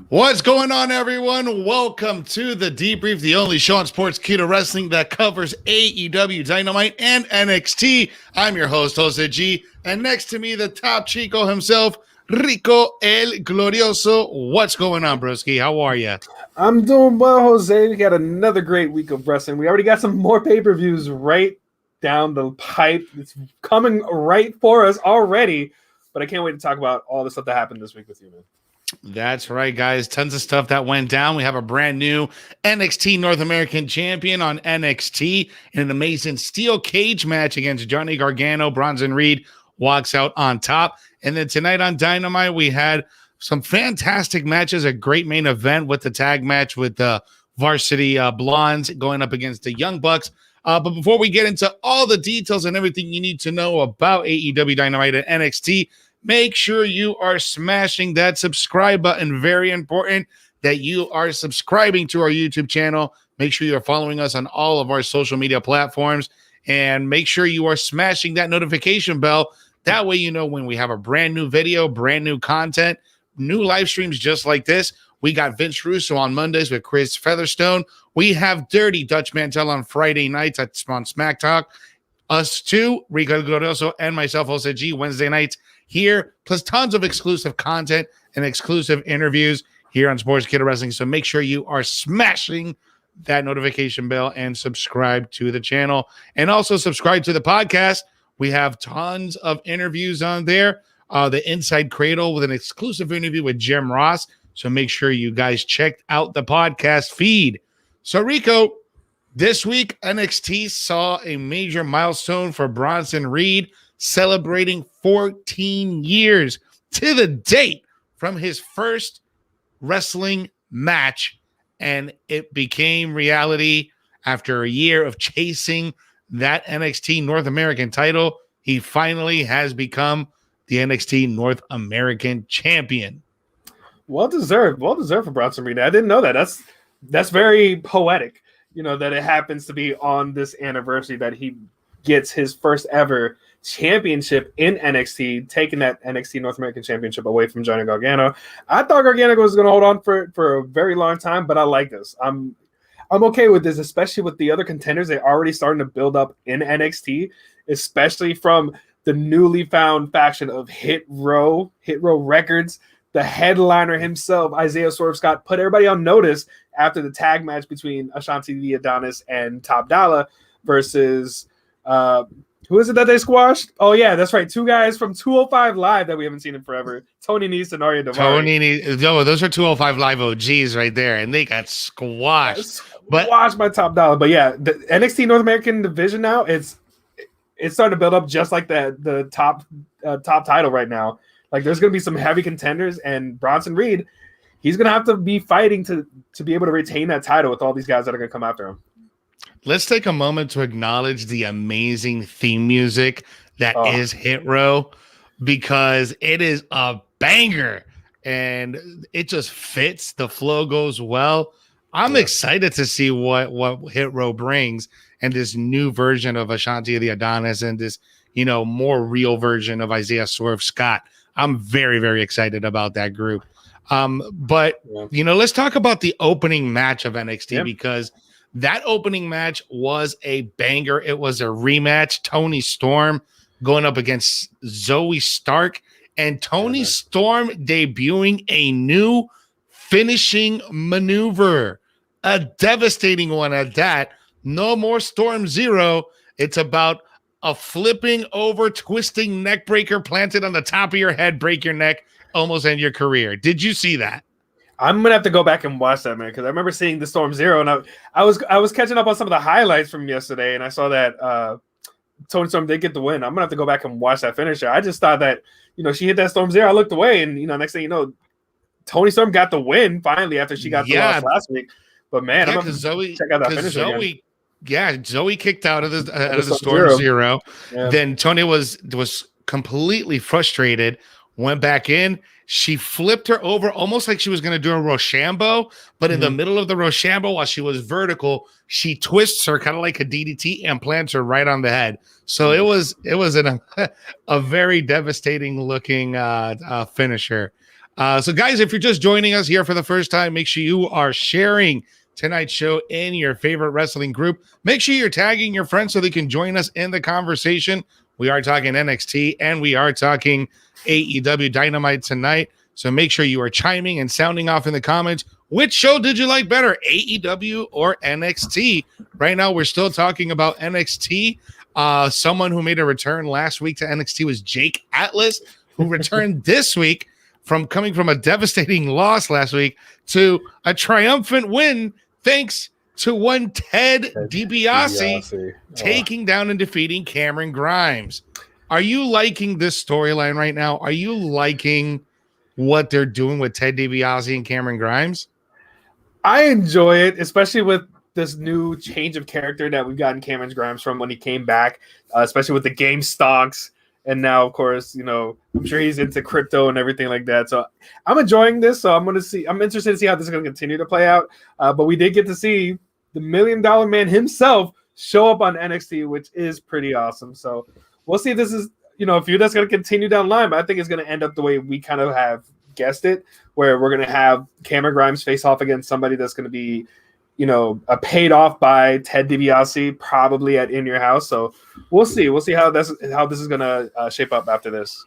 What's going on, everyone? Welcome to the Debrief, the only show on Sportskeeda Wrestling that covers AEW Dynamite and NXT. I'm your host, Jose G, and next to me, the top Chico himself, Rico el Glorioso. What's going on, broski? How are you? I'm doing well, Jose. We got another great week of wrestling. We already got some more pay-per-views right down the pipe. It's coming right for us already, but I can't wait to talk about all the stuff that happened this week with you, man. That's right, guys. Tons of stuff that went down. We have a brand new NXT North American champion on NXT in an amazing steel cage match against Johnny Gargano. Bronson Reed walks out on top. And then tonight on Dynamite, we had some fantastic matches, a great main event with the tag match with the Varsity Blondes going up against the Young Bucks. But before we get into all the details and everything you need to know about AEW Dynamite and NXT, make sure you are smashing that subscribe button. Very important that you are subscribing to our YouTube channel. Make sure you're following us on all of our social media platforms. And make sure you are smashing that notification bell. That way you know when we have a brand new video, brand new content, new live streams just like this. We got Vince Russo on Mondays with Chris Featherstone. We have Dirty Dutch Mantel on Friday nights on Smack Talk. Us two, Rico Glorioso and myself, Jose G, Wednesday nights here, plus tons of exclusive content and exclusive interviews here on Sportskeeda Wrestling. So make sure you are smashing that notification bell and subscribe to the channel. And also subscribe to the podcast. We have tons of interviews on there. The Inside Cradle with an exclusive interview with Jim Ross. So make sure you guys check out the podcast feed. So Rico, this week NXT saw a major milestone for Bronson Reed, celebrating 14 years to the date from his first wrestling match. And it became reality after a year of chasing that NXT North American title. He finally has become the NXT North American champion. Well deserved for Bronson Reed. I didn't know that. That's very poetic, that it happens to be on this anniversary that he gets his first ever championship in NXT, taking that NXT North American Championship away from Johnny Gargano. I thought Gargano was going to hold on for a very long time, but I like this. I'm okay with this, especially with the other contenders. They're already starting to build up in NXT, especially from the newly found faction of Hit Row Records. The headliner himself, Isaiah Swerve Scott, put everybody on notice after the tag match between Ashanti the Adonis and Top Dollar versus who is it that they squashed? Oh, yeah, that's right. Two guys from 205 Live that we haven't seen in forever. Tony Nese and Arya Daivari. Those are 205 Live OGs right there, and they got squashed. Squashed by Top Dollar. But yeah, the NXT North American division now, it's starting to build up just like the top title right now. Like, there's going to be some heavy contenders, and Bronson Reed, he's going to have to be fighting to be able to retain that title with all these guys that are going to come after him. Let's take a moment to acknowledge the amazing theme music that is Hit Row, because it is a banger and it just fits. The flow goes well. I'm excited to see what Hit Row brings and this new version of Ashanti the Adonis and this, more real version of Isaiah Swerve Scott. I'm very, very excited about that group. But let's talk about the opening match of NXT because that opening match was a banger. It was a rematch. Toni Storm going up against Zoe Stark, and Toni Storm debuting a new finishing maneuver, a devastating one at that. No more Storm Zero. It's about a flipping over, twisting neck breaker planted on the top of your head, break your neck, almost end your career. Did you see that? I'm gonna have to go back and watch that, man, because I remember seeing the Storm Zero, and I was catching up on some of the highlights from yesterday, and I saw that Toni Storm did get the win. I'm gonna have to go back and watch that finisher. I just thought that she hit that Storm Zero. I looked away, and next thing you know, Toni Storm got the win finally after she got the loss last week. But man, I'm gonna check out that finisher again. Yeah, Zoe kicked out of the Storm Zero. Yeah. Then Toni was completely frustrated, went back in. She flipped her over almost like she was going to do a Rochambeau, but in the middle of the Rochambeau, while she was vertical, she twists her kind of like a DDT and plants her right on the head. So it was a very devastating looking finisher. So, guys, if you're just joining us here for the first time, make sure you are sharing tonight's show in your favorite wrestling group. Make sure you're tagging your friends so they can join us in the conversation. We are talking NXT and we are talking AEW Dynamite tonight. So make sure you are chiming and sounding off in the comments. Which show did you like better, AEW or NXT? Right now, we're still talking about NXT. Someone who made a return last week to NXT was Jake Atlas, who returned this week from coming from a devastating loss last week to a triumphant win thanks to one Ted DiBiase taking down and defeating Cameron Grimes. Are you liking this storyline right now? Are you liking what they're doing with Ted DiBiase and Cameron Grimes? I enjoy it, especially with this new change of character that we've gotten Cameron Grimes from when he came back, especially with the game stocks. And now, of course, I'm sure he's into crypto and everything like that. So I'm enjoying this. So I'm interested to see how this is going to continue to play out. But we did get to see the $1 Million Man himself show up on NXT, which is pretty awesome. So we'll see if this is, a feud that's going to continue down the line. But I think it's going to end up the way we kind of have guessed it, where we're going to have Cameron Grimes face off against somebody that's going to be, paid off by Ted DiBiase, probably at In Your House. So we'll see. We'll see how this is going to shape up after this.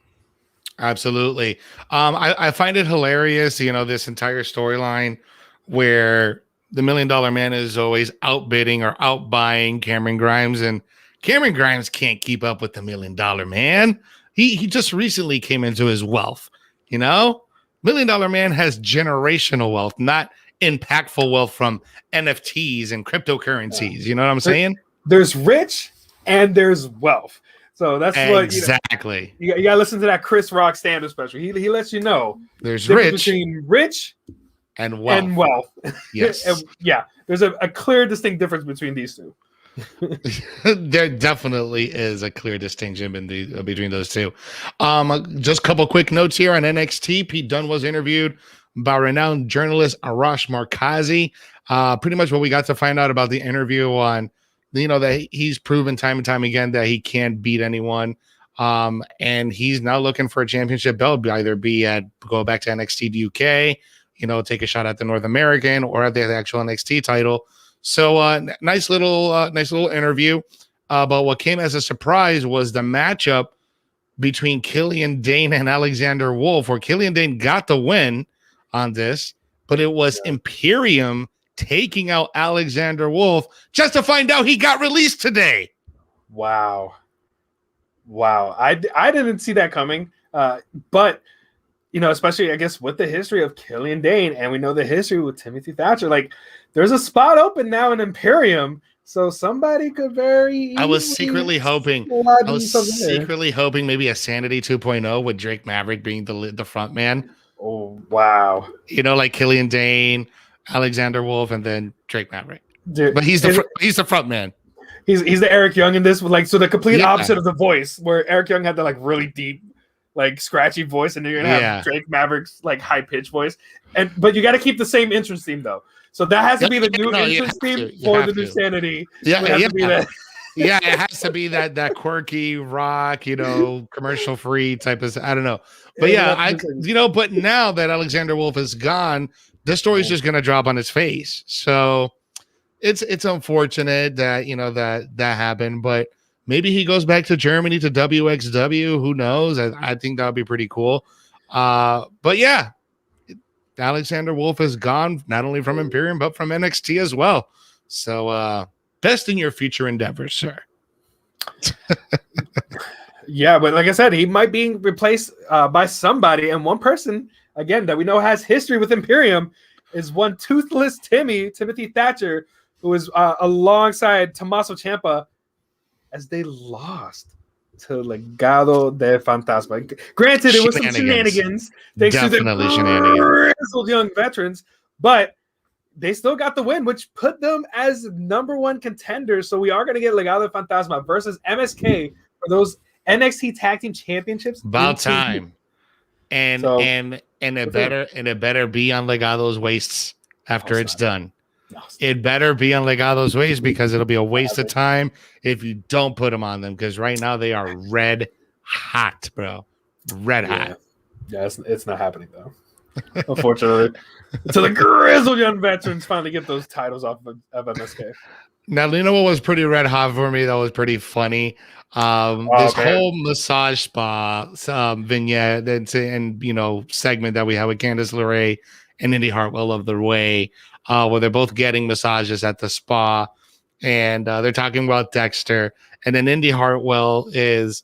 Absolutely. I find it hilarious, this entire storyline where the $1 Million Man is always outbidding or outbuying Cameron Grimes, and Cameron Grimes can't keep up with the $1 Million Man. He just recently came into his wealth, $1 Million Man has generational wealth, not impactful wealth from NFTs and cryptocurrencies. You know what I'm saying? There's rich and there's wealth. So that's exactly. You gotta listen to that Chris Rock stand-up special. He lets you know there's rich between rich and wealth. Yes. There's a clear, distinct difference between these two. There definitely is a clear distinction between those two. Just a couple quick notes here on NXT. Pete Dunne was interviewed by renowned journalist Arash Markazi. Pretty much what we got to find out about the interview on, that he's proven time and time again that he can't beat anyone. And he's now looking for a championship belt, either go back to NXT UK, take a shot at the North American or at the actual NXT title. So nice little interview. But what came as a surprise was the matchup between Killian Dane and Alexander Wolf, where Killian Dane got the win on this, but it was Imperium taking out Alexander Wolf just to find out he got released today. Wow. I didn't see that coming. But especially I guess with the history of Killian Dane, and we know the history with Timothy Thatcher, like there's a spot open now in Imperium, so somebody could I was secretly hoping maybe a Sanity 2.0 with Drake Maverick being the front man. Oh wow! Like Killian Dane, Alexander Wolf, and then Drake Maverick. Dude, but he's the front man. He's the Eric Young in this, so the complete opposite of the voice, where Eric Young had the really deep, scratchy voice, and you're gonna have Drake Maverick's high pitched voice, but you got to keep the same entrance theme though. So that has to be the new entrance theme for the new Sanity. It has to be that quirky rock, commercial free type of. I don't know, but but now that Alexander Wolf is gone, the story's just gonna drop on his face. So it's unfortunate that that happened, but maybe he goes back to Germany to WXW. Who knows? I think that would be pretty cool. But yeah. Alexander Wolf is gone, not only from Imperium, but from NXT as well. So, best in your future endeavors, sir. Yeah, but like I said, he might be replaced by somebody. And one person, again, that we know has history with Imperium is one toothless Timothy Thatcher, who was alongside Tommaso Ciampa as they lost to Legado del Fantasma. Granted, it was some shenanigans. Thanks to the grizzled young veterans, but they still got the win, which put them as number one contenders. So we are going to get Legado del Fantasma versus MSK for those NXT Tag Team Championships. About time. And it better be on Legado's waists after it's done. It better be on Legado's waist, because it'll be a waste of time if you don't put them on them, because right now they are red hot, bro. Red hot. Yeah, it's not happening though. unfortunately. So the grizzled young veterans finally get those titles off of MSK. Now, you know what was pretty red hot for me? That was pretty funny. This whole massage spa vignette and segment that we have with Candice LeRae and Indy Hartwell of the Way, where they're both getting massages at the spa, and they're talking about Dexter, and then Indy Hartwell is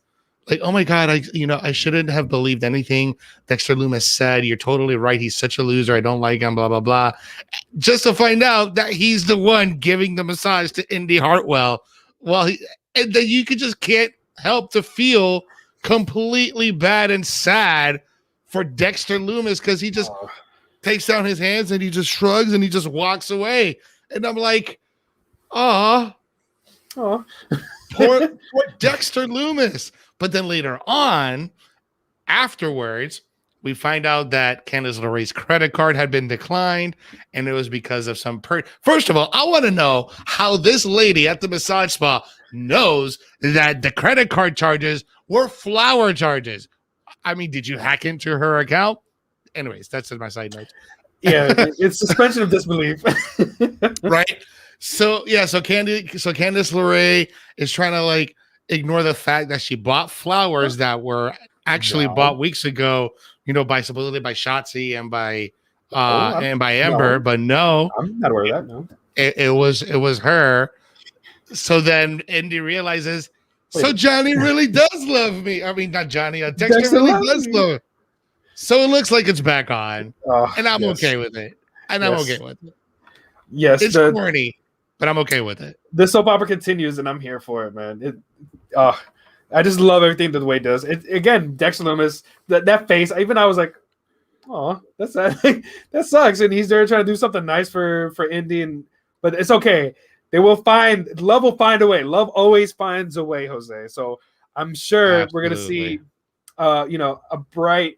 like, "Oh my God, I shouldn't have believed anything Dexter Lumis said. You're totally right. He's such a loser. I don't like him. Blah blah blah." Just to find out that he's the one giving the massage to Indy Hartwell. Well, and then you just can't help to feel completely bad and sad for Dexter Lumis because he just takes down his hands and he just shrugs and he just walks away. And I'm like, poor Dexter Lumis. But then later on, afterwards, we find out that Candice LeRae's credit card had been declined, and it was because of some First of all, I want to know how this lady at the massage spa knows that the credit card charges were flower charges. I mean, did you hack into her account? Anyways, that's in my side notes. Yeah, it's suspension of disbelief. Right? So Candice LeRae is trying to ignore the fact that she bought flowers that were actually bought weeks ago, supposedly by Shotzi and by Ember, but no, I'm not aware of that. No, it was her. So then Indy realizes, so Johnny really does love me. I mean, not Johnny. Dexter really does love me. So it looks like it's back on, and I'm okay with it. And I'm okay with it. Yes, it's corny, but I'm okay with it. The soap opera continues, and I'm here for it, man. I just love everything that the way it does. Again, Dexter Lumis, that face. Even I was like, "Oh, that's that sucks." And he's there trying to do something nice for Indy, but it's okay. Love will find a way. Love always finds a way, Jose. So I'm sure we're gonna see, a bright,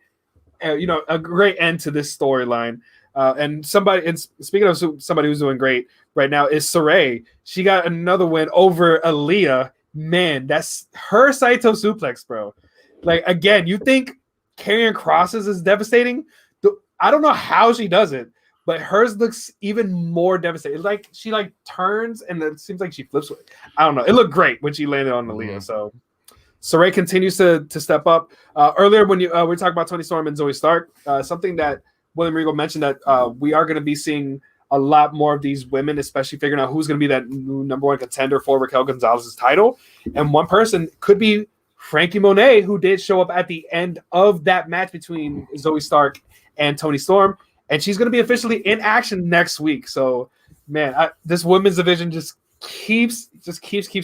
a great end to this storyline. And speaking of somebody who's doing great right now is Saray. She got another win over Aaliyah. Man, that's her Saito suplex, bro. Again, you think carrying crosses is devastating? I don't know how she does it, but hers looks even more devastating. She turns and it seems like she flips. I don't know. It looked great when she landed on Aaliyah. So Saray continues to step up. Earlier when we talked about Toni Storm and Zoe Stark, something that William Regal mentioned that we are going to be seeing a lot more of these women, especially figuring out who's going to be that number one contender for Raquel Gonzalez's title. And one person could be Frankie Monet, who did show up at the end of that match between Zoe Stark and Toni Storm. And she's going to be officially in action next week. So, man, this women's division just keeps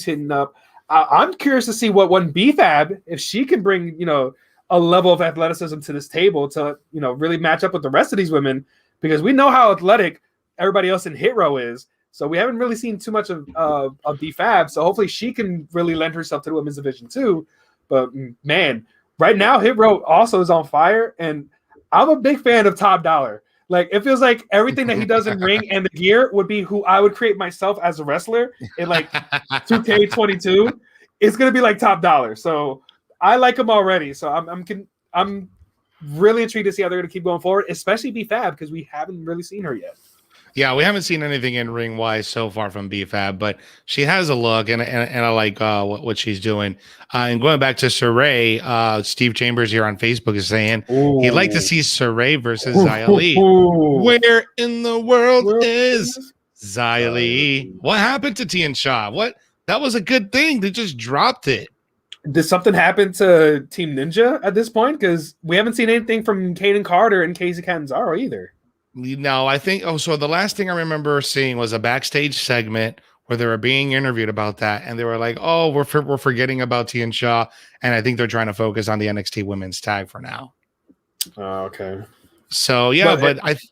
hitting up. I'm curious to see what one BFAB, if she can bring, a level of athleticism to this table to, really match up with the rest of these women, because we know how athletic everybody else in Hit Row is. So we haven't really seen too much of BFAB. So hopefully she can really lend herself to the women's division too. But man, right now Hit Row also is on fire, and I'm a big fan of Top Dollar. It feels like everything that he does in ring and the gear would be who I would create myself as a wrestler in 2K22. It's gonna be like Top Dollar. So I like him already. So I'm really intrigued to see how they're gonna keep going forward, especially BFAB, because we haven't really seen her yet. Yeah, we haven't seen anything in ring wise so far from BFAB, but she has a look, and I like what she's doing. And going back to Saray, Steve Chambers here on Facebook is saying he'd like to see Saray versus Xia Li. Where in the world is Xia Li? What happened to Tian Sha? That was a good thing. They just dropped it. Did something happen to Team Ninja at this point? Because we haven't seen anything from Kaden Carter and Casey Catanzaro either. No, I think. So the last thing I remember seeing was a backstage segment where they were being interviewed about that, and they were like, "Oh, we're forgetting about Tian Sha," and I think they're trying to focus on the NXT Women's Tag for now. Oh, okay. So yeah, but I was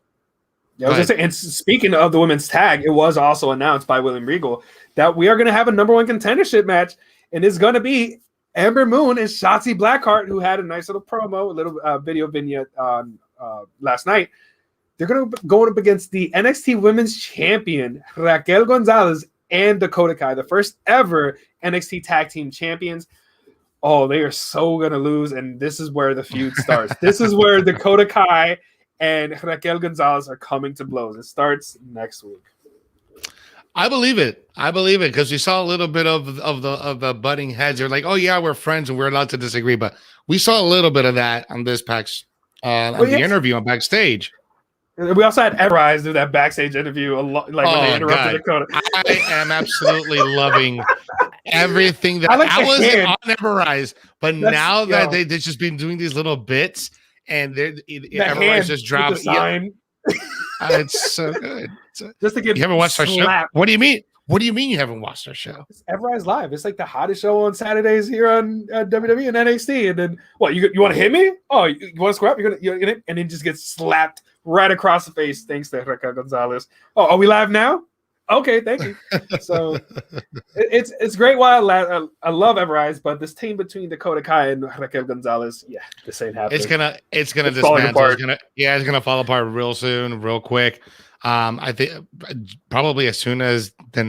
gonna say, and speaking of the Women's Tag, it was also announced by William Regal that we are going to have a number one contendership match, and it's going to be Ember Moon and Shotzi Blackheart, who had a nice little promo, a little video vignette on last night. They're going to go up against the NXT Women's Champion, Raquel Gonzalez, and Dakota Kai, the first ever NXT Tag Team Champions. Oh, they are so going to lose, and this is where the feud starts. This is where Dakota Kai and Raquel Gonzalez are coming to blows. It starts next week. I believe it because we saw a little bit of the butting heads. They're like, oh yeah, we're friends and we're allowed to disagree, but we saw a little bit of that on this the interview on backstage. We also had Everrise do that backstage interview a lot, like when they interrupted Dakota. I am absolutely loving everything that I wasn't on Everrise, but now that they've just been doing these little bits and Everrise just dropped. It's so good. Just to get you haven't watched our show? What do you mean? What do you mean you haven't watched our show? It's Everrise Live. It's like the hottest show on Saturdays here on WWE and NXT. And then what? You want to hit me? Oh, you want to scrap? You're gonna and then just get slapped right across the face. Thanks to Raquel Gonzalez. Oh, are we live now? Okay, thank you. So it's great. While I love Everrise, but this team between Dakota Kai and Raquel Gonzalez, this ain't happening. It's gonna dismantle. It's gonna fall apart real soon, real quick. I think probably as soon as the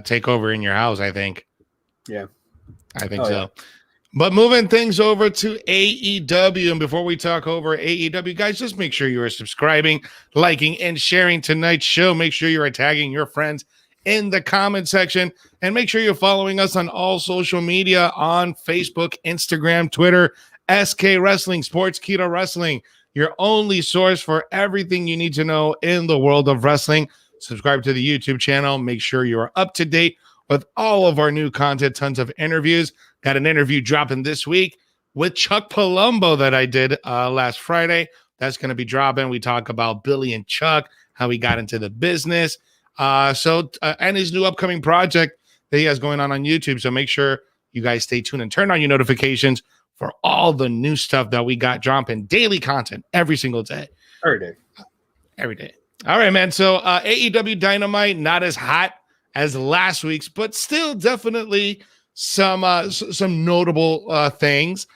takeover in your house. I think. Yeah, I think so. Yeah. But moving things over to AEW, and before we talk over AEW, guys, just make sure you are subscribing, liking, and sharing tonight's show. Make sure you are tagging your friends in the comment section, and make sure you're following us on all social media on Facebook, Instagram, Twitter, SK Wrestling, Sportskeeda Wrestling, your only source for everything you need to know in the world of wrestling. Subscribe to the YouTube channel. Make sure you are up to date with all of our new content, tons of interviews. Got an interview dropping this week with Chuck Palumbo that I did last Friday. That's going to be dropping. We talk about Billy and Chuck, how he got into the business. And his new upcoming project that he has going on YouTube. So make sure you guys stay tuned and turn on your notifications for all the new stuff that we got dropping, daily content every single day. Every day. All right, man. So AEW Dynamite, not as hot as last week's, but still definitely some notable things.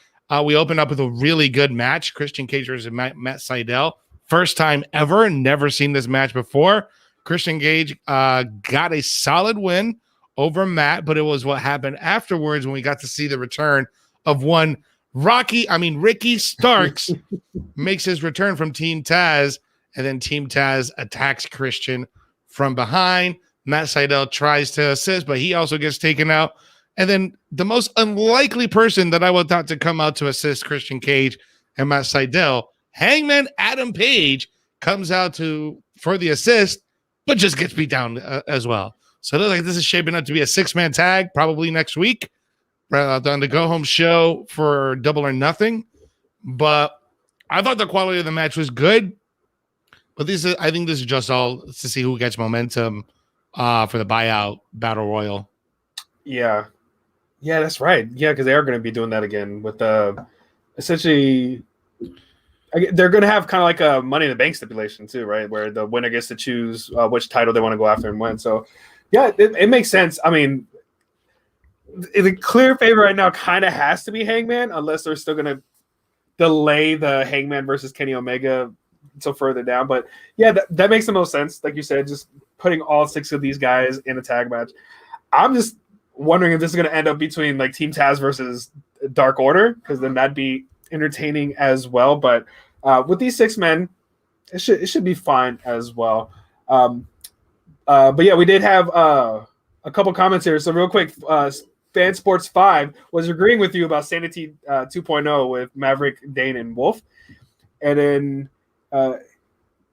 We opened up with a really good match. Christian Cage versus Matt Sydal. First time ever. Never seen this match before. Christian Cage got a solid win over Matt, but it was what happened afterwards when we got to see the return of one Ricky Starks makes his return from Team Taz, and then Team Taz attacks Christian from behind. Matt Sydal tries to assist, but he also gets taken out. And then the most unlikely person that I would thought to come out to assist Christian Cage and Matt Sydal, Hangman Adam Page, comes out for the assist, but just gets beat down as well. So it looks like this is shaping up to be a 6-man tag probably next week on the go-home show for Double or Nothing. But I thought the quality of the match was good. But I think this is just all to see who gets momentum for the buyout battle royal. Yeah, that's right. Yeah, because they are going to be doing that again with essentially they're going to have kind of like a Money in the Bank stipulation too, right? Where the winner gets to choose which title they want to go after and win. So yeah, it makes sense. I mean, the clear favorite right now kind of has to be Hangman, unless they're still going to delay the Hangman versus Kenny Omega until further down. But yeah, that makes the most sense. Like you said, just putting all 6 of these guys in a tag match. I'm just wondering if this is going to end up between like Team Taz versus Dark Order, because then that'd be entertaining as well. But with these 6 men, it should be fine as well. But yeah, we did have a couple comments here. So real quick, Fan Sports 5 was agreeing with you about Sanity 2.0 with Maverick, Dane, and Wolf. And then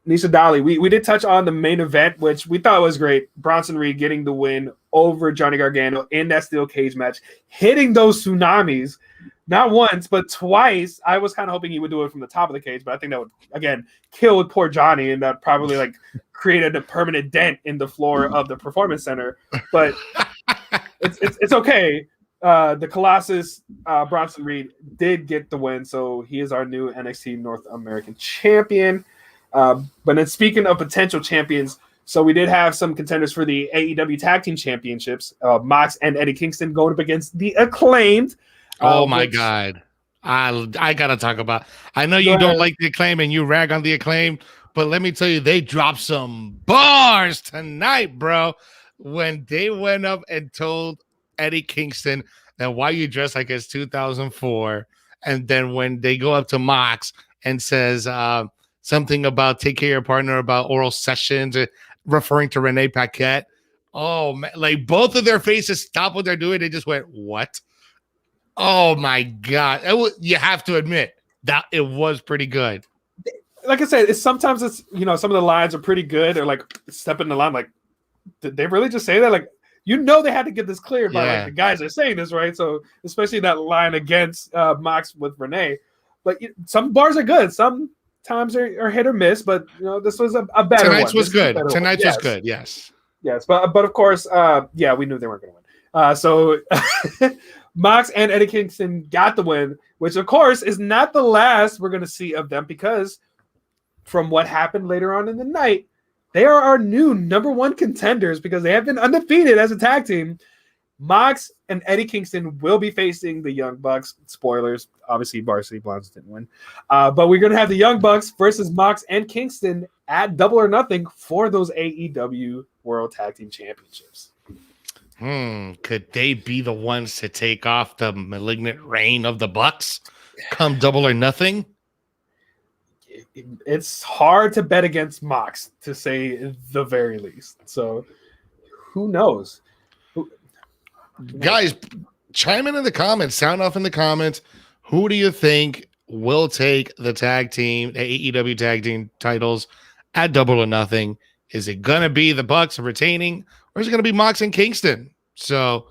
Nisha Dali, we did touch on the main event, which we thought was great. Bronson Reed getting the win over Johnny Gargano in that steel cage match, hitting those tsunamis, not once, but twice. I was kind of hoping he would do it from the top of the cage, but I think that would, again, kill with poor Johnny, and that probably like created a permanent dent in the floor of the Performance Center. But it's okay. The Colossus, Bronson Reed, did get the win, so he is our new NXT North American champion. But then speaking of potential champions, so we did have some contenders for the AEW Tag Team Championships. Mox and Eddie Kingston going up against the Acclaimed. Oh my God. I got to talk about, I know you don't like the Acclaim and you rag on the Acclaim, but let me tell you, they dropped some bars tonight, bro, when they went up and told Eddie Kingston that why you dress like it's 2004. And then when they go up to Mox and says, something about take care of your partner, about oral sessions, referring to Renee Paquette. Oh man, like both of their faces stopped what they're doing. They just went, what? Oh my God. You have to admit that it was pretty good. Like I said, sometimes it's, some of the lines are pretty good, or like step in the line, like, did they really just say that? Like, they had to get this cleared by like the guys that are saying this, right? So especially that line against Mox with Renee. But some bars are good. Sometimes are hit or miss, but this was a better Tonight's one. Was good. Tonight's was good, yes. Yes, but of course, we knew they weren't going to win. So Mox and Eddie Kingston got the win, which of course is not the last we're going to see of them, because from what happened later on in the night, they are our new number one contenders because they have been undefeated as a tag team. Mox and Eddie Kingston will be facing the Young Bucks. Spoilers, obviously Varsity Blondes didn't win. But we're going to have the Young Bucks versus Mox and Kingston at Double or Nothing for those AEW World Tag Team Championships. Could they be the ones to take off the malignant reign of the Bucks come Double or Nothing? It's hard to bet against Mox, to say the very least. So who knows? Guys, chime in the comments. Sound off in the comments. Who do you think will take the AEW tag team titles at Double or Nothing? Is it going to be the Bucks retaining, or is it going to be Mox and Kingston? So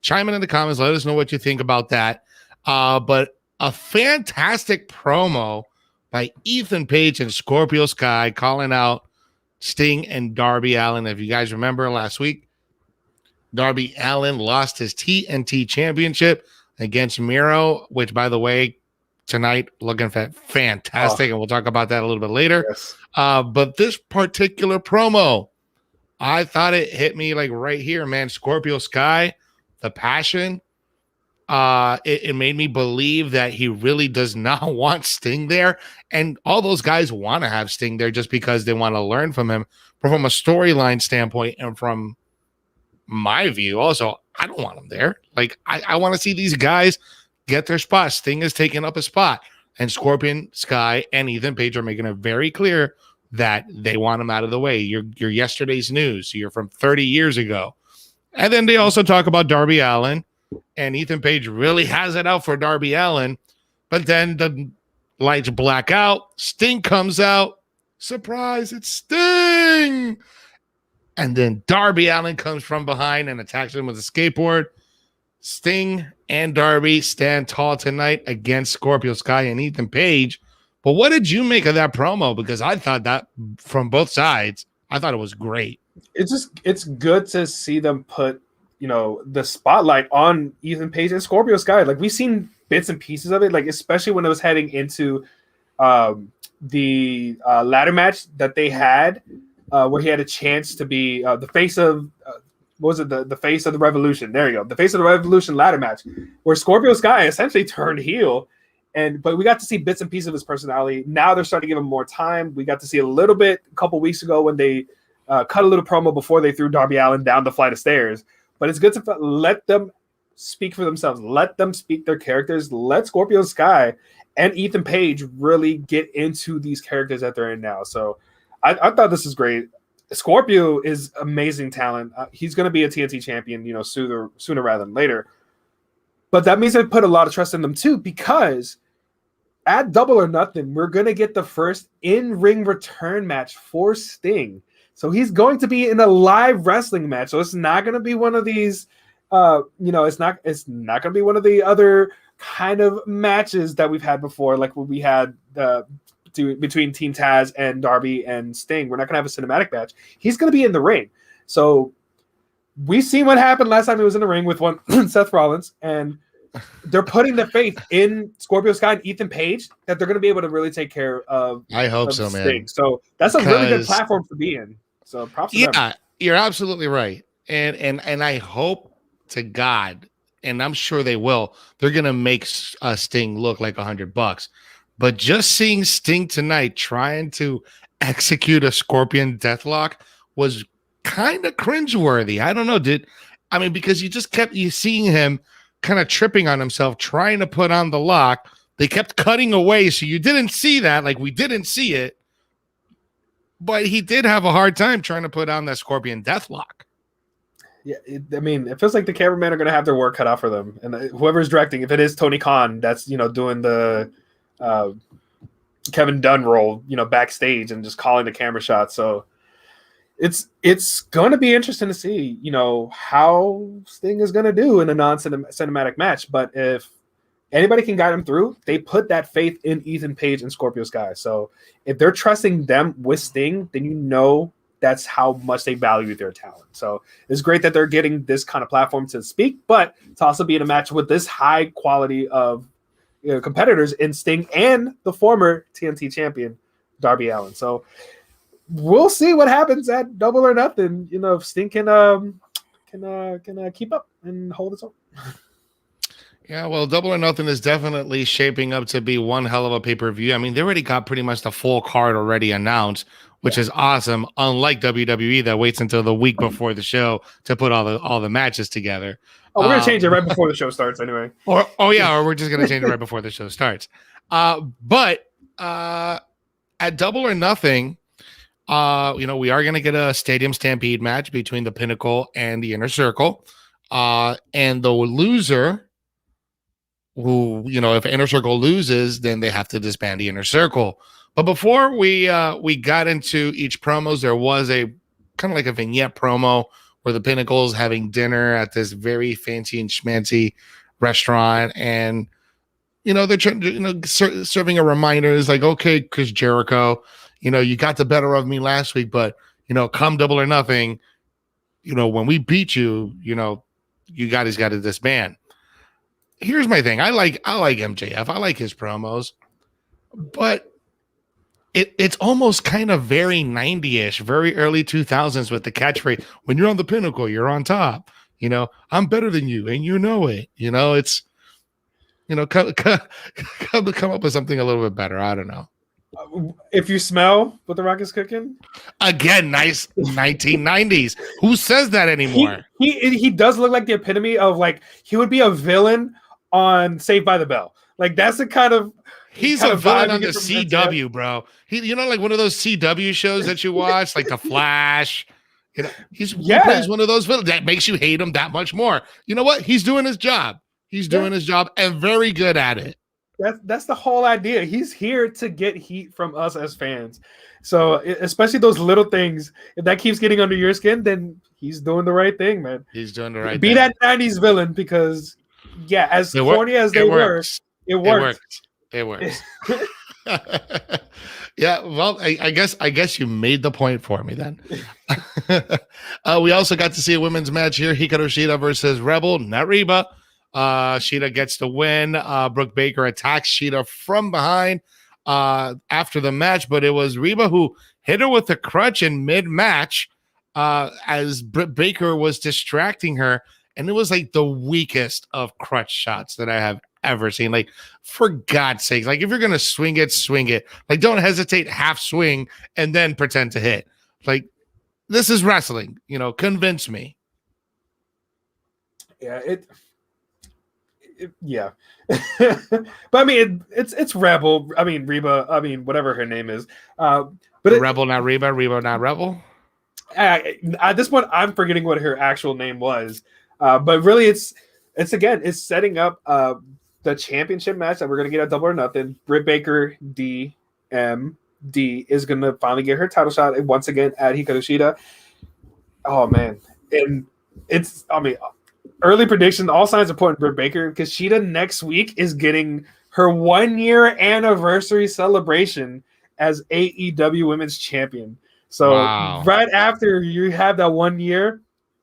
chime in the comments. Let us know what you think about that. But a fantastic promo by Ethan Page and Scorpio Sky calling out Sting and Darby Allin. If you guys remember last week, Darby Allin lost his TNT Championship against Miro, which, by the way, tonight looking fantastic, and we'll talk about that a little bit later. Yes. But this particular promo, I thought it hit me like right here, man. Scorpio Sky, the passion. It made me believe that he really does not want Sting there, and all those guys want to have Sting there just because they want to learn from him. But from a storyline standpoint, and from my view, also, I don't want him there. Like, I want to see these guys get their spot. Sting is taking up a spot, and Scorpion Sky and Ethan Page are making it very clear that they want him out of the way. You're yesterday's news. You're from 30 years ago. And then they also talk about Darby Allin. And Ethan Page really has it out for Darby Allin. But then the lights black out. Sting comes out. Surprise, it's Sting. And then Darby Allin comes from behind and attacks him with a skateboard. Sting and Darby stand tall tonight against Scorpio Sky and Ethan Page. But what did you make of that promo? Because I thought that from both sides, I thought it was great. It's good to see them put the spotlight on Ethan Page and Scorpio Sky. Like, we've seen bits and pieces of it, like especially when it was heading into the ladder match that they had, where he had a chance to be the face of the face of the Revolution. There you go, the face of the Revolution ladder match, where Scorpio Sky essentially turned heel, but we got to see bits and pieces of his personality. Now they're starting to give him more time. We got to see a little bit a couple weeks ago when they cut a little promo before they threw Darby Allin down the flight of stairs. But it's good to let them speak for themselves. Let them speak their characters. Let Scorpio Sky and Ethan Page really get into these characters that they're in now. So I thought this is great. Scorpio is amazing talent. He's going to be a TNT champion, sooner rather than later. But that means they put a lot of trust in them too, because at Double or Nothing, we're going to get the first in-ring return match for Sting. So he's going to be in a live wrestling match. So it's not going to be one of these, it's not going to be one of the other kind of matches that we've had before, like what we had between Team Taz and Darby and Sting. We're not going to have a cinematic match. He's going to be in the ring. So we've seen what happened last time he was in the ring with Seth Rollins, and they're putting the faith in Scorpio Sky and Ethan Page that they're going to be able to really take care of. I hope so, Sting. man. So that's a really good platform to be in. So props to them. You're absolutely right. And I hope to God, and I'm sure they will, they're going to make Sting look like $100. But just seeing Sting tonight trying to execute a Scorpion Deathlock was kind of cringeworthy. I don't know. Because you just kept seeing him kind of tripping on himself, trying to put on the lock. They kept cutting away, so you didn't see that. Like, we didn't see it. But he did have a hard time trying to put on that Scorpion Deathlock. Yeah, it feels like the cameramen are going to have their work cut out for them, and whoever's directing, if it is Tony Khan, that's doing the Kevin Dunn role, backstage and just calling the camera shots. So it's going to be interesting to see, how Sting is going to do in a non-cinematic match. But if anybody can guide him through, they put that faith in Ethan Page and Scorpio Sky. So if they're trusting them with Sting, then that's how much they value their talent. So it's great that they're getting this kind of platform to speak, but to also be in a match with this high quality of competitors in Sting and the former TNT champion, Darby Allin. So we'll see what happens at Double or Nothing. If Sting can keep up and hold its own. Yeah, well, Double or Nothing is definitely shaping up to be one hell of a pay-per-view. I mean, they already got pretty much the full card already announced, which is awesome. Unlike WWE that waits until the week before the show to put all the matches together. Oh, we're gonna change it right before the show starts anyway. Or we're just gonna change it right before the show starts. But at Double or Nothing, we are gonna get a Stadium Stampede match between the Pinnacle and the Inner Circle, and the loser, who if Inner Circle loses, then they have to disband the Inner Circle. But before we got into each promos, there was a kind of like a vignette promo where the Pinnacle's having dinner at this very fancy and schmancy restaurant, and they're trying serving a reminder. It's like, okay, Chris Jericho, you got the better of me last week, but come Double or Nothing, when we beat you, you guys got to disband. Here's my thing. I like MJF. I like his promos, but it's almost kind of very 90-ish, very early 2000s with the catchphrase, when you're on the Pinnacle, you're on top. I'm better than you, and you know it. It's come up with something a little bit better. I don't know. If you smell what the Rock is cooking, again, nice 1990s. Who says that anymore? He does look like the epitome of, like, he would be a villain on Saved by the Bell. Like, that's the kind of he's a villain on the CW, bro. He, like one of those CW shows that you watch, like The Flash. He plays one of those villains that makes you hate him that much more. You know what? He's doing his job. He's doing his job and very good at it. That's the whole idea. He's here to get heat from us as fans. So especially those little things, if that keeps getting under your skin, then he's doing the right thing, man. He's doing the right thing. Be that 90s villain, because as corny as they were, it worked. It works. Yeah, well, I guess you made the point for me then. We also got to see a women's match here: Hikaru Shida versus Rebel, not Reba. Shida gets the win. Brooke Baker attacks Shida from behind after the match, but it was Reba who hit her with a crutch in mid-match as Britt Baker was distracting her, and it was like the weakest of crutch shots that I have ever seen. Like, for God's sake, like, if you're gonna swing it. Like, don't hesitate, half swing and then pretend to hit. Like, this is wrestling, convince me. Yeah, yeah. But I mean, it's Rebel. I mean, Reba. I mean, whatever her name is. But Rebel, not Reba. Reba, not Rebel. At this point, I'm forgetting what her actual name was. But really, it's setting up the championship match that we're gonna get at Double or Nothing. Britt Baker, DMD, is gonna finally get her title shot once again at Hikaru Shida. Oh man, and early prediction, all signs are pointing Britt Baker, because Shida next week is getting her 1-year anniversary celebration as AEW Women's Champion. So Right after you have that 1 year,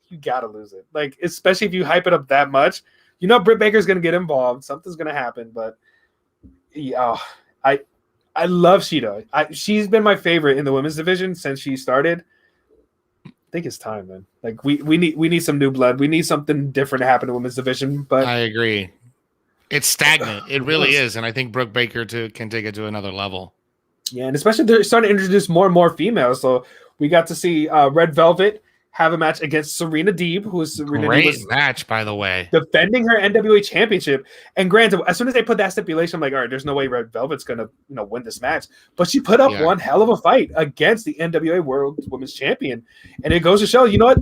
you gotta lose it. Like, especially if you hype it up that much, Britt Baker's gonna get involved. Something's gonna happen. But yeah, I love Shida. She's been my favorite in the women's division since she started. I think it's time, man. Like, we need some new blood. We need something different to happen in the women's division. But I agree. It's stagnant. It really is. And I think Brooke Baker can take it to another level. Yeah, and especially they're starting to introduce more and more females. So we got to see Red Velvet have a match against Serena Deeb, who is Serena Great Deeb match, by the way. defending her NWA championship. And granted, as soon as they put that stipulation, I'm like, all right, there's no way Red Velvet's gonna win this match. But she put up one hell of a fight against the NWA World Women's Champion. And it goes to show, you know what?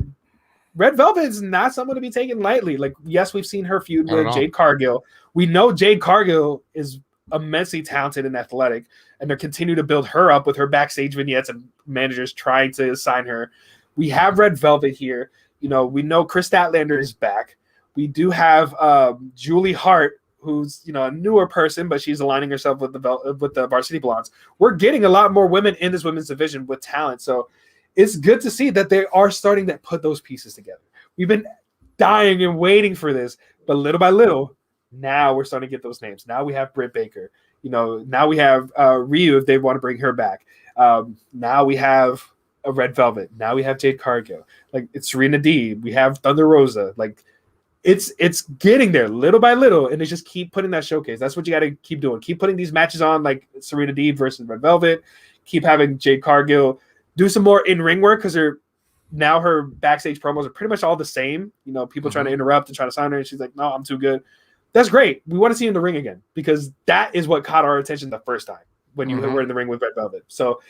Red Velvet is not someone to be taken lightly. Like, yes, we've seen her feud with Jade Cargill. We know Jade Cargill is immensely talented and athletic, and they're continuing to build her up with her backstage vignettes and managers trying to sign her. We have Red Velvet here. We know Chris Statlander is back. We do have Julie Hart, who's a newer person, but she's aligning herself with the Varsity Blondes. We're getting a lot more women in this women's division with talent, so it's good to see that they are starting to put those pieces together. We've been dying and waiting for this, but little by little, now we're starting to get those names. Now we have Britt Baker. Now we have Ryu if they want to bring her back. Now we have a Red Velvet. Now we have Jade Cargill. Like, it's Serena Deeb. We have Thunder Rosa. Like, it's getting there little by little, and they just keep putting that showcase. That's what you got to keep doing. Keep putting these matches on, like Serena Deeb versus Red Velvet. Keep having Jade Cargill do some more in-ring work, because her backstage promos are pretty much all the same. People trying to interrupt and trying to sign her, and she's like, no, I'm too good. That's great. We want to see you in the ring again, because that is what caught our attention the first time when you were in the ring with Red Velvet. So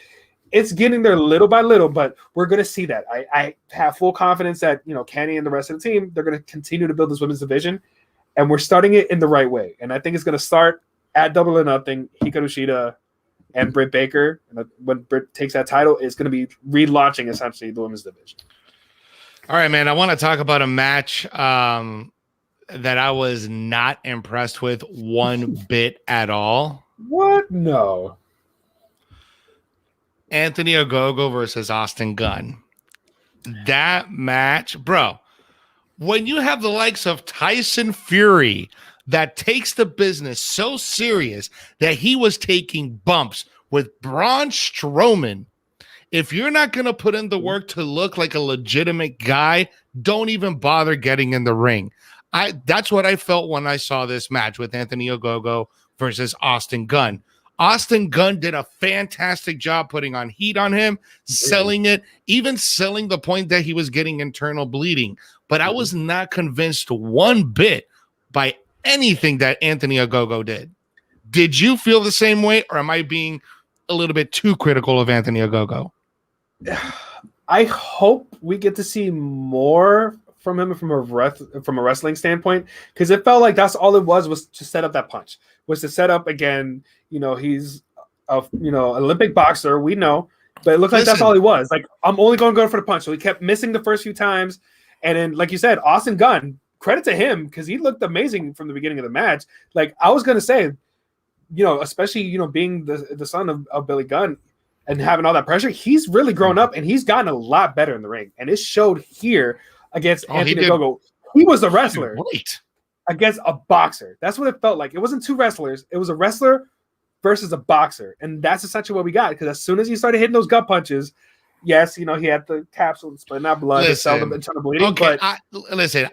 it's getting there little by little, but we're going to see that. I have full confidence that, Kenny and the rest of the team, they're going to continue to build this women's division, and we're starting it in the right way. And I think it's going to start at Double or Nothing, Hikaru Shida and Britt Baker. And when Britt takes that title, it's going to be relaunching essentially the women's division. All right, man. I want to talk about a match that I was not impressed with one bit at all. What? No. Anthony Ogogo versus Austin Gunn. That match, bro, when you have the likes of Tyson Fury that takes the business so serious that he was taking bumps with Braun Strowman, if you're not going to put in the work to look like a legitimate guy, don't even bother getting in the ring. That's what I felt when I saw this match with Anthony Ogogo versus Austin Gunn. Austin Gunn did a fantastic job putting on heat on him, selling it, even selling the point that he was getting internal bleeding. But I was not convinced one bit by anything that Anthony Ogogo did. Did you feel the same way, or am I being a little bit too critical of Anthony Ogogo? I hope we get to see more from him from a wrestling standpoint, because it felt like that's all it was to set up that punch, was to set up again. He's a Olympic boxer, we know, but it looked like that's all he was. Like, I'm only going to go for the punch. So he kept missing the first few times, and then, like you said, Austin Gunn, credit to him, because he looked amazing from the beginning of the match. Like, I was going to say, especially being the son of Billy Gunn and having all that pressure, he's really grown up and he's gotten a lot better in the ring, and it showed here against Anthony Ogogo. He was a wrestler against a boxer. That's what it felt like. It wasn't two wrestlers. It was a wrestler versus a boxer. And that's essentially what we got. Because as soon as he started hitting those gut punches, yes, he had the capsule spitting out blood to sell them a ton of bleeding. Okay, but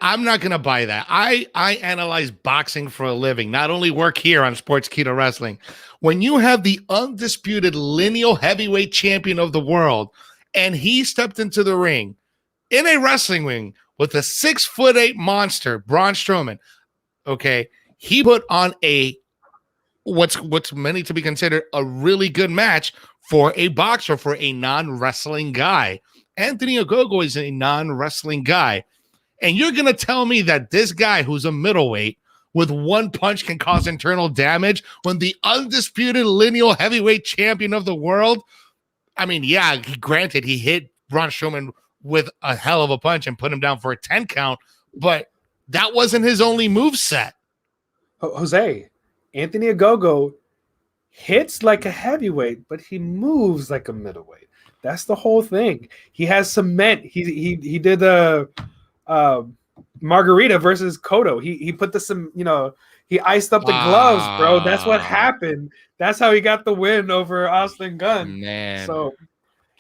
I'm not going to buy that. I analyze boxing for a living, not only work here on Sportskeeda Wrestling. When you have the undisputed lineal heavyweight champion of the world, and he stepped into the ring in a wrestling ring with a 6'8" monster, Braun Strowman. Okay, he put on what's meant to be considered a really good match for a boxer, for a non-wrestling guy. Anthony Ogogo is a non-wrestling guy, and you're gonna tell me that this guy who's a middleweight with one punch can cause internal damage when the undisputed lineal heavyweight champion of the world? I mean, yeah, granted, he hit Braun Strowman with a hell of a punch and put him down for a 10 count, but that wasn't his only move set. Jose, Anthony Ogogo hits like a heavyweight, but he moves like a middleweight. That's the whole thing. He has cement. He did the Margarita versus Cotto. He put he iced up the gloves, bro. That's what happened. That's how he got the win over Austin Gunn. Man. So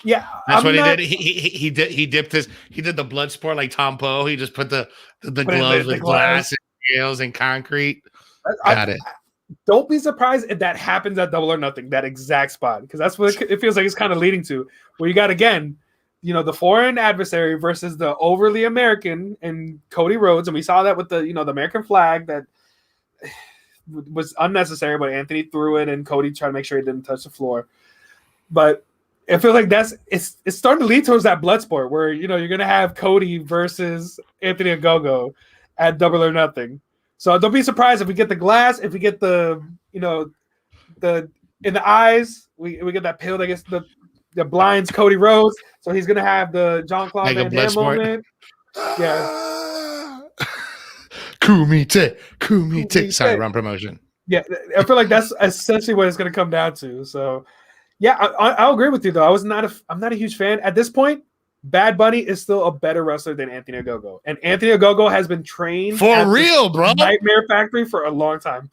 yeah, that's what he did. He did the blood sport like Tom Poe. He just put the gloves with glass and scales and concrete. Got it. Don't be surprised if that happens at Double or Nothing, that exact spot, because that's what it feels like it's kind of leading to. Where you got, again, the foreign adversary versus the overly American and Cody Rhodes, and we saw that with the the American flag that was unnecessary, but Anthony threw it and Cody tried to make sure he didn't touch the floor. But I feel like it's starting to lead towards that blood sport where you're gonna have Cody versus Anthony Ogogo at Double or Nothing. So don't be surprised if we get the glass, if we get the the in the eyes, we get that pill that gets the blinds Cody Rhodes. So he's gonna have the Jean-Claude Van Damme moment. Yeah. Kumite. Sorry, wrong promotion. Yeah, I feel like that's essentially what it's gonna come down to. So yeah, I'll agree with you though. I'm not a huge fan at this point. Bad Bunny is still a better wrestler than Anthony Ogogo, and Anthony Ogogo has been trained for real, bro. Nightmare Factory for a long time.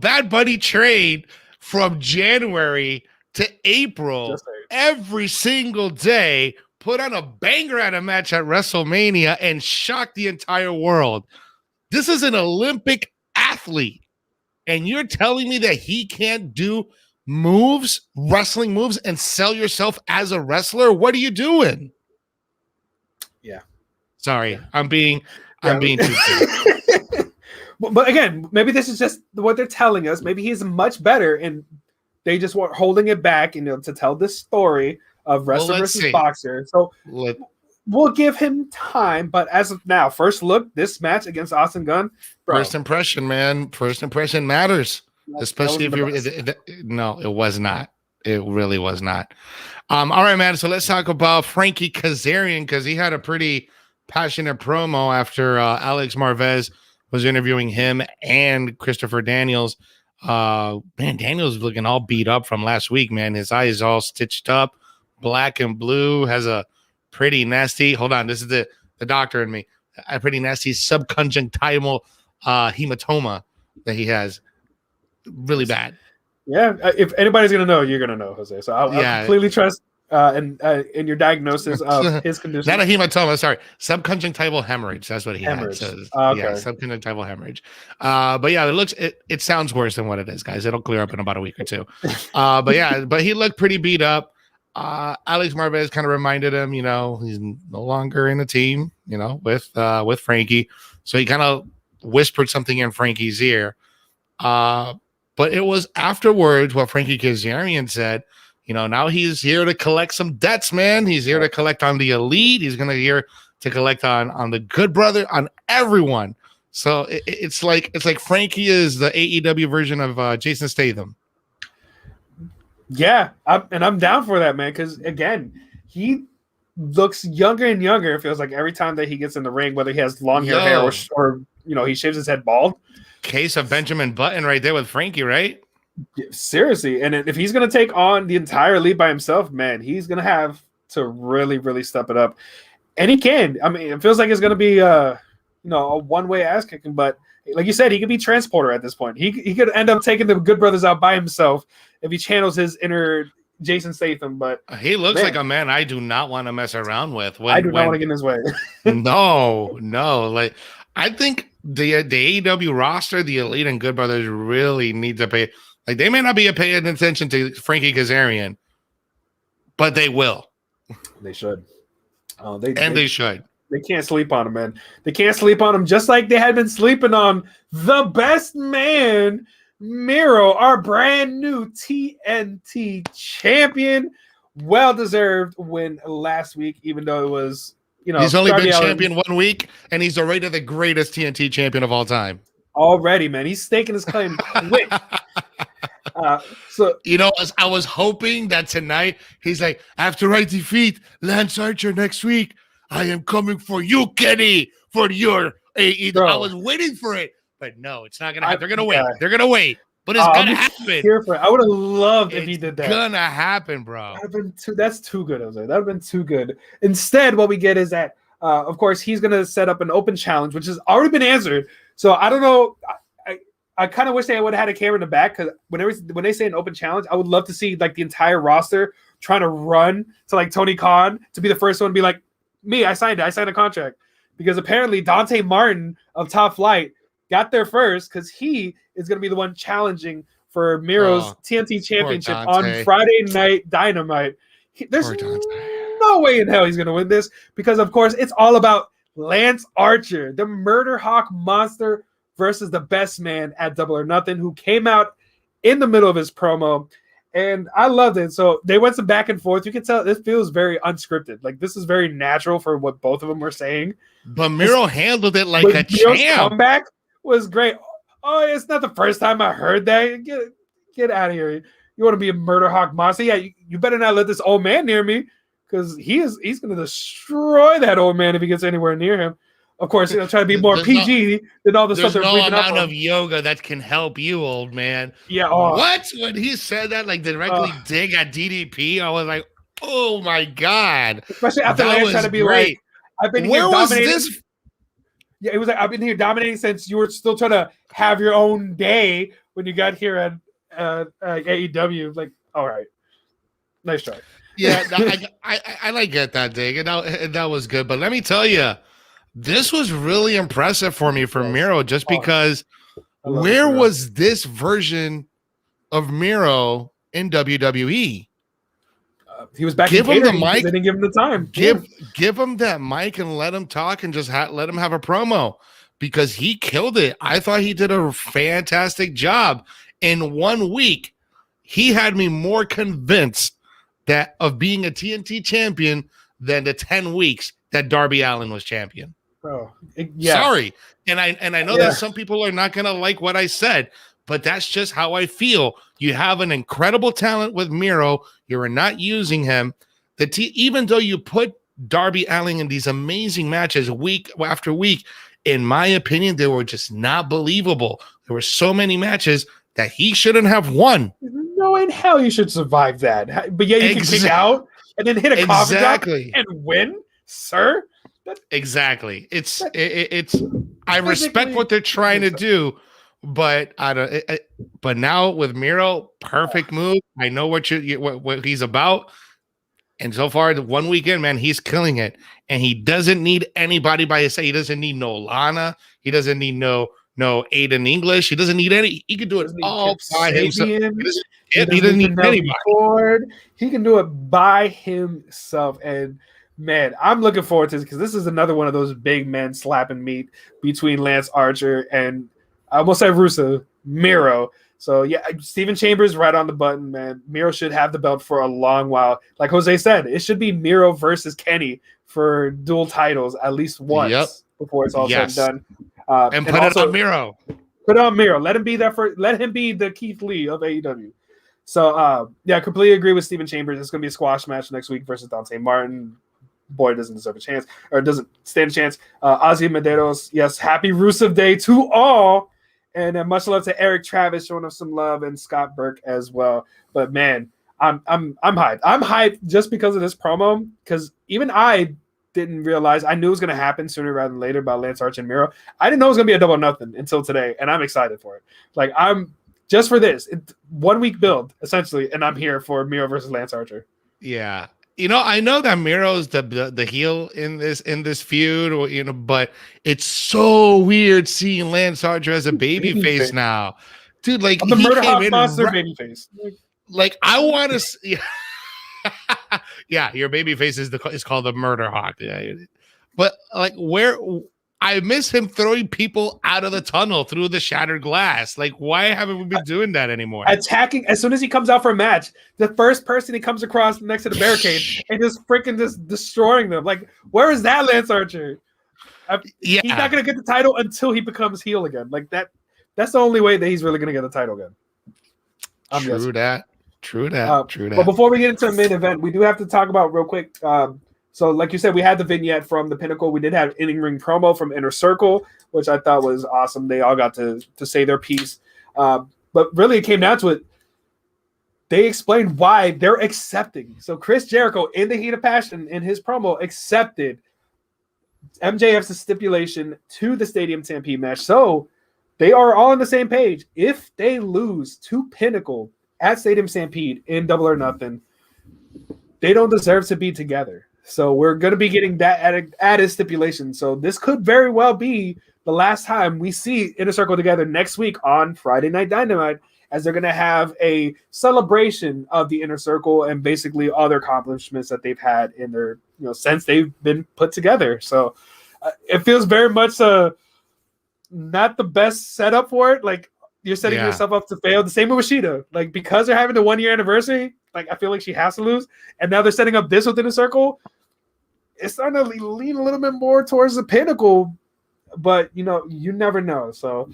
Bad Bunny trained from January to April every single day. Put on a banger at a match at WrestleMania and shocked the entire world. This is an Olympic athlete, and you're telling me that he can't do wrestling moves, and sell yourself as a wrestler? What are you doing? Yeah. Sorry, I'm being too good. But again, maybe this is just what they're telling us. Maybe he's much better, and they just want holding it back, to tell this story of wrestler versus boxer. So we'll give him time. But as of now, first look, this match against Austin Gunn. Bro, first impression, man. First impression matters. Especially if no, it was not. It really was not. All right, man. So let's talk about Frankie Kazarian because he had a pretty passionate promo after Alex Marvez was interviewing him and Christopher Daniels. Man, Daniels looking all beat up from last week, man. His eye is all stitched up, black and blue, has a pretty nasty, hold on, this is the doctor in me, a pretty nasty subconjunctival hematoma that he has. Really bad. Yeah, if anybody's gonna know, you're gonna know, Jose. So I'll completely trust in your diagnosis of his condition. Not a hematoma, sorry, subconjunctival hemorrhage. That's what he had. So, okay. Yeah, subconjunctival hemorrhage. But yeah, it sounds worse than what it is, guys. It'll clear up in about a week or two. But he looked pretty beat up. Alex Marvez kind of reminded him, he's no longer in the team, with Frankie. So he kind of whispered something in Frankie's ear. But it was afterwards what Frankie Kazarian said, now he's here to collect some debts, man. He's here to collect on the elite. He's going to here to collect on the Good Brother, on everyone. So it's like Frankie is the AEW version of Jason Statham. Yeah, I'm down for that, man, because, again, he looks younger and younger, it feels like, every time that he gets in the ring, whether he has long hair or he shaves his head bald. Case of Benjamin Button right there with Frankie, right? Seriously. And if he's going to take on the entire league by himself, man, he's going to have to really, really step it up. And he can. I mean, it feels like it's going to be a one-way ass kicking, but like you said, he could be transporter at this point. He could end up taking the Good Brothers out by himself if he channels his inner Jason Statham. But he looks like a man I do not want to mess around with. I do not want to get in his way. No. Like, I think the AEW roster, the Elite and Good Brothers really need to pay. Like, they may not be paying attention to Frankie Kazarian, but they will. They should. They should. They can't sleep on him, man. They can't sleep on him, just like they had been sleeping on the best man, Miro, our brand new TNT champion. Well-deserved win last week, even though it was, he's only been champion 1 week, and he's already the greatest TNT champion of all time. Already, man. He's staking his claim quick. I was hoping that tonight he's like, after I defeat Lance Archer next week, I am coming for you, Kenny, for your AEW. I was waiting for it, but no, it's not gonna happen. They're gonna wait. They're gonna wait, but it's gonna happen. Here for it. I would have loved if he did that. It's gonna happen, bro. That's too good, Jose. That would have been too good. Instead, what we get is that, of course, he's gonna set up an open challenge, which has already been answered. So I don't know. I kind of wish they would have had a camera in the back, because when they say an open challenge, I would love to see like the entire roster trying to run to like Tony Khan to be the first one to be like, me, I signed a contract, because apparently Dante Martin of Top Flight got there first, because he is going to be the one challenging for Miro's TNT Championship on Friday Night Dynamite. There's no way in hell he's going to win this because, of course, it's all about Lance Archer, the Murder Hawk monster versus the best man at Double or Nothing, who came out in the middle of his promo. And I loved it. So they went some back and forth. You can tell this feels very unscripted. Like, this is very natural for what both of them were saying. But Miro handled it like a Miro's champ. Comeback was great. Oh, it's not the first time I heard that. Get out of here. You want to be a Murder Hawk monster? Yeah, you better not let this old man near me because he's going to destroy that old man if he gets anywhere near him. Of course, try to be more PG than all the stuff they're bringing up. There's no amount of yoga that can help you, old man. Yeah. What? When he said that, like, directly dig at DDP, I was like, oh, my God. Especially after Lance trying to be great. Like, I've been here dominating. This? Yeah, it was like, I've been here dominating since you were still trying to have your own day when you got here at AEW. Like, all right. Nice try. Yeah, I get that dig, and that was good. But let me tell you, this was really impressive for me for Miro, just because where was this version of Miro in WWE? He was back. Give him the mic. They didn't give him the time. Give him that mic and let him talk and just let him have a promo because he killed it. I thought he did a fantastic job. In 1 week, he had me more convinced that of being a TNT champion than the 10 weeks that Darby Allin was champion. Oh, yeah. Sorry. And I know that some people are not going to like what I said, but that's just how I feel. You have an incredible talent with Miro. You're not using him. Even though you put Darby Allin in these amazing matches week after week, in my opinion, they were just not believable. There were so many matches that he shouldn't have won. No in hell you should survive that. But yeah, you can kick out and then hit a coffin drop and win, sir. Exactly. It's I respect what they're trying to do, but I don't. But now with Miro, perfect move. I know what he's about, and so far, 1 weekend, man, he's killing it. And he doesn't need anybody by his side. He doesn't need no Lana. He doesn't need no Aiden English. He doesn't need any. He can do it all by himself. He doesn't need anybody. He can do it by himself. And man, I'm looking forward to this because this is another one of those big men slapping meat between Lance Archer and I almost said Russo, Miro. So yeah, Steven Chambers right on the button, man. Miro should have the belt for a long while. Like Jose said, it should be Miro versus Kenny for dual titles at least once before it's all said and done. And put it on Miro. Put it on Miro. Let him be that let him be the Keith Lee of AEW. So yeah, I completely agree with Steven Chambers. It's gonna be a squash match next week versus Dante Martin. Boy doesn't deserve a chance or doesn't stand a chance. Ozzy Medeiros, yes, happy Rusev Day to all. And much love to Eric Travis showing us some love and Scott Burke as well. But man, I'm hyped. I'm hyped just because of this promo. Because even I didn't realize. I knew it was going to happen sooner rather than later about Lance Archer and Miro. I didn't know it was going to be a double nothing until today, and I'm excited for it. Like I'm just for this 1 week build essentially, and I'm here for Miro versus Lance Archer. Yeah. I know that Miro's the heel in this feud, or but it's so weird seeing Lance Archer as a baby face now, dude. Like the Murder Hawk monster baby face. Like I want to see. Yeah, your baby face is called the Murder Hawk. Yeah, but like where I miss him throwing people out of the tunnel through the shattered glass. Like, why haven't we been doing that anymore? Attacking as soon as he comes out for a match, the first person he comes across next to the barricade and just freaking just destroying them. Like, where is that Lance Archer? He's not gonna get the title until he becomes heel again. Like that. That's the only way that he's really gonna get the title again. True that. But before we get into the main event, we do have to talk about real quick. So, like you said, we had the vignette from the Pinnacle. We did have in-ring promo from Inner Circle, which I thought was awesome. They all got to say their piece. But really, it came down to it. They explained why they're accepting. So, Chris Jericho, in the heat of passion, in his promo, accepted MJF's stipulation to the Stadium Stampede match. So, they are all on the same page. If they lose to Pinnacle at Stadium Stampede in Double or Nothing, they don't deserve to be together. So we're going to be getting that added stipulation. So this could very well be the last time we see Inner Circle together next week on Friday Night Dynamite. as they're going to have a celebration of the Inner Circle and basically all their accomplishments that they've had in their, since they've been put together. So it feels very much not the best setup for it. Like, you're setting yourself up to fail. The same with Shida. Like, because they're having the 1 year anniversary, like, I feel like she has to lose. And now they're setting up this within a circle. It's starting to lean a little bit more towards the Pinnacle, but you never know. So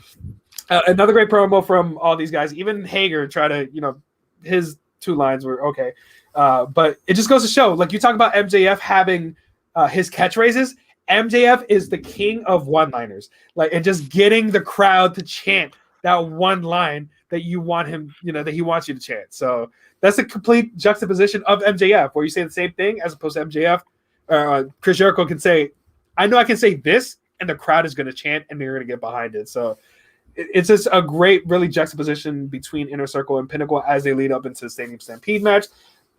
another great promo from all these guys. Even Hager tried to, his 2 lines were okay. But it just goes to show, like, you talk about MJF having his catchphrases. MJF is the king of one-liners, like, and just getting the crowd to chant that one line that you want him, that he wants you to chant. So that's a complete juxtaposition of MJF, where you say the same thing as opposed to MJF. Chris Jericho can say, I know I can say this, and the crowd is going to chant, and they're going to get behind it. So it's just a great, really juxtaposition between Inner Circle and Pinnacle as they lead up into the Stadium Stampede match.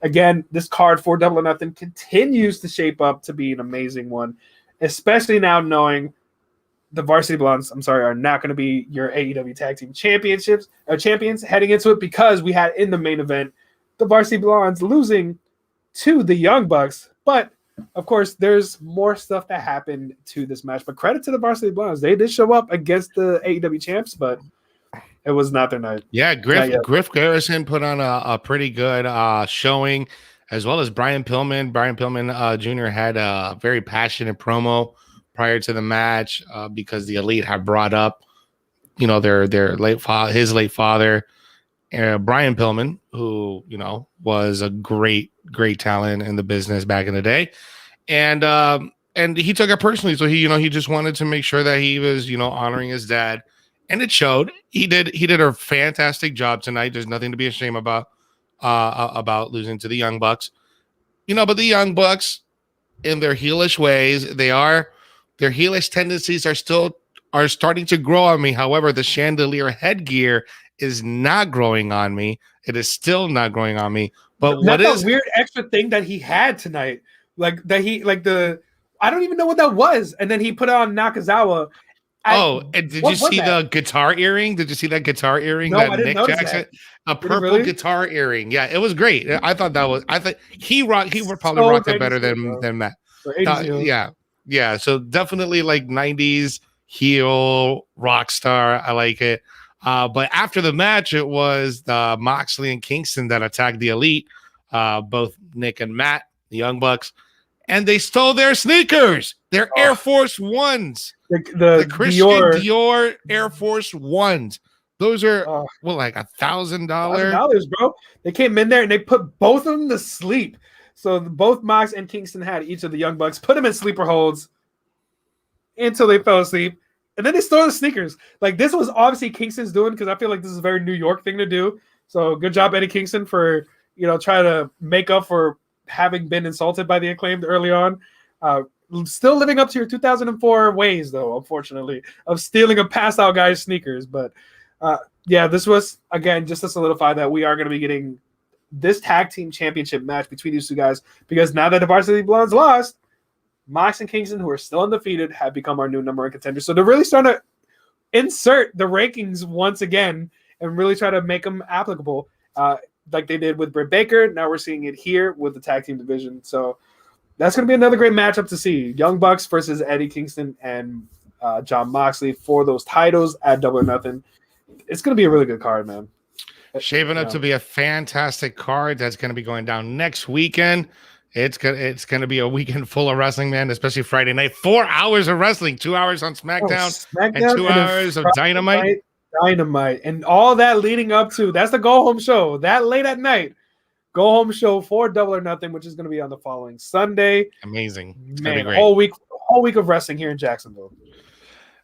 Again, this card for Double or Nothing continues to shape up to be an amazing one, especially now knowing the Varsity Blondes, are not going to be your AEW Tag Team champions heading into it, because we had in the main event the Varsity Blondes losing to the Young Bucks. But of course, there's more stuff that happened to this match. But credit to the Varsity Blondes. They did show up against the AEW champs, but it was not their night. Yeah, Griff Garrison put on a pretty good showing, as well as Brian Pillman. Brian Pillman Jr. had a very passionate promo prior to the match because the Elite had brought up, their his late father, Brian Pillman, who was a great talent in the business back in the day, and he took it personally. So he just wanted to make sure that he was honoring his dad, and it showed. He did a fantastic job tonight. There's nothing to be ashamed about losing to the Young Bucks, but the Young Bucks, in their heelish ways, their heelish tendencies are starting to grow on me. However, the chandelier headgear is not growing on me. It is still not growing on me. But that's a weird extra thing that he had tonight, like that I don't even know what that was, and then he put on Nakazawa. And did you see the guitar earring? Did you see that guitar earring? No, that I didn't Nick notice Jackson, that. a purple guitar earring. Yeah, it was great. I thought he would probably rock it better than Matt. Yeah. So definitely like 90s heel rock star. I like it. But after the match, it was the Moxley and Kingston that attacked the Elite, both Nick and Matt, the Young Bucks, and they stole their sneakers, their Air Force Ones, the Christian Dior Air Force Ones. Those are like $1,000, bro. They came in there and they put both of them to sleep. So both Mox and Kingston had each of the Young Bucks, put them in sleeper holds until they fell asleep. And then they stole the sneakers. Like, this was obviously Kingston's doing, because I feel like this is a very New York thing to do. So good job, Eddie Kingston, for, trying to make up for having been insulted by the Acclaimed early on. Still living up to your 2004 ways, though, unfortunately, of stealing a passed out guy's sneakers. But this was, again, just to solidify that we are going to be getting this tag team championship match between these two guys, because now that the Varsity Blondes lost, Mox and Kingston, who are still undefeated, have become our new number one contender. So they're really starting to insert the rankings once again and really try to make them applicable, like they did with Britt Baker. Now we're seeing it here with the tag team division. So that's going to be another great matchup to see. Young Bucks versus Eddie Kingston and Jon Moxley for those titles at Double or Nothing. It's going to be a really good card, man. Shaping up to be a fantastic card that's going to be going down next weekend. It's going to be a weekend full of wrestling, man, especially Friday night. 4 hours of wrestling, 2 hours on SmackDown and 2 hours of Dynamite. And all that leading up to, that's the go-home show. That late at night, go-home show for Double or Nothing, which is going to be on the following Sunday. Amazing. It's man, great. whole week of wrestling here in Jacksonville.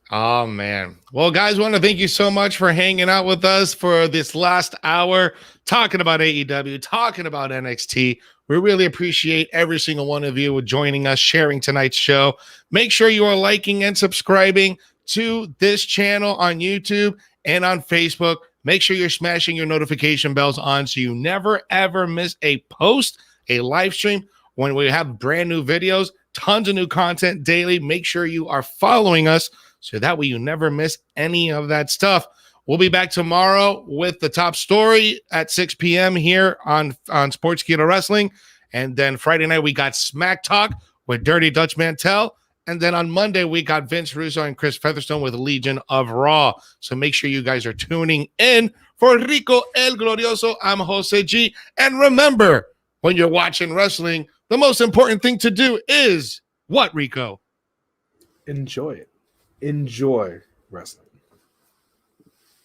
Oh, man. Well, guys, want to thank you so much for hanging out with us for this last hour, talking about AEW, talking about NXT. We really appreciate every single one of you joining us, sharing tonight's show. Make sure you are liking and subscribing to this channel on YouTube and on Facebook. Make sure you're smashing your notification bells on so you never, ever miss a post, a live stream. When we have brand new videos, tons of new content daily. Make sure you are following us so that way you never miss any of that stuff. We'll be back tomorrow with the top story at 6 p.m. here on Sportskeeda Wrestling. And then Friday night, we got Smack Talk with Dirty Dutch Mantel. And then on Monday, we got Vince Russo and Chris Featherstone with Legion of Raw. So make sure you guys are tuning in. For Rico El Glorioso, I'm Jose G. And remember, when you're watching wrestling, the most important thing to do is what, Rico? Enjoy it. Enjoy wrestling.